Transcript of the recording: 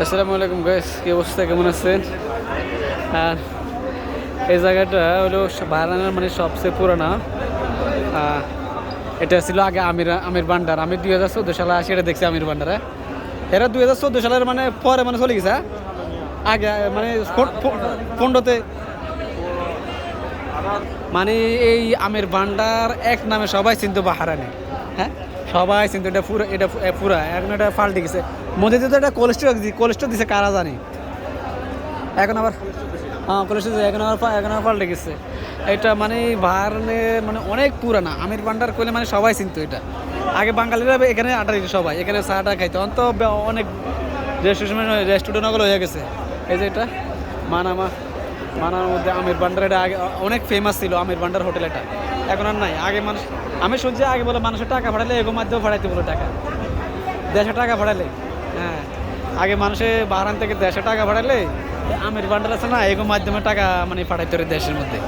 আসসালামু আলাইকুম গাইস, কি অবস্থা, কেমন আছেন? আর এই জায়গাটা হলো বাহারানের মানে সবচেয়ে পুরানা। এটা ছিল আগে আমির ভান্ডার। আমি 2014 সালে আসি এটা দেখছি আমির ভান্ডারে। এরা 2014 সালের মানে পরে মানে চলে গেছে। আগে মানে 15তে মানে এই আমির ভান্ডার এক নামে সবাই চিনতো বাহারানে। হ্যাঁ, সবাই চিনতো। এটা পুরা এখন এটা পাল্টে গেছে। মধ্যে তো এটা কোলেস্ট্রল দিছে কারা জানি। এখন আবার কোলেস্ট্রল এখন আবার পাল্টে গেছে। এটা মানে বাহারানে মানে অনেক পুরানা। আমির ভান্ডার কইলে মানে সবাই চিনতো এটা। আগে বাঙালিরা এখানে আড্ডা দিত, সবাই এখানে চাটা খাইতো। তো অনেক রেস্টুরেন্টগুলো হয়ে গেছে। এই যে এটা মানার মধ্যে আমির ভান্ডার, এটা আগে অনেক ফেমাস ছিল আমির ভান্ডার হোটেল। এটা এখন আর নাই। আগে মানুষ, আমি শুনছি আগে বলে মানুষের টাকা ভাড়ালে এগো মাধ্যমে ভাড়াইতে বলো টাকা, দেশে টাকা ভাড়ালে। হ্যাঁ, আগে মানুষে বাহারান থেকে দেশে টাকা ভাড়ালে আমির ভান্ডার আছে না, এগো মাধ্যমে টাকা মানে পাঠাইতে পারে দেশের মধ্যে।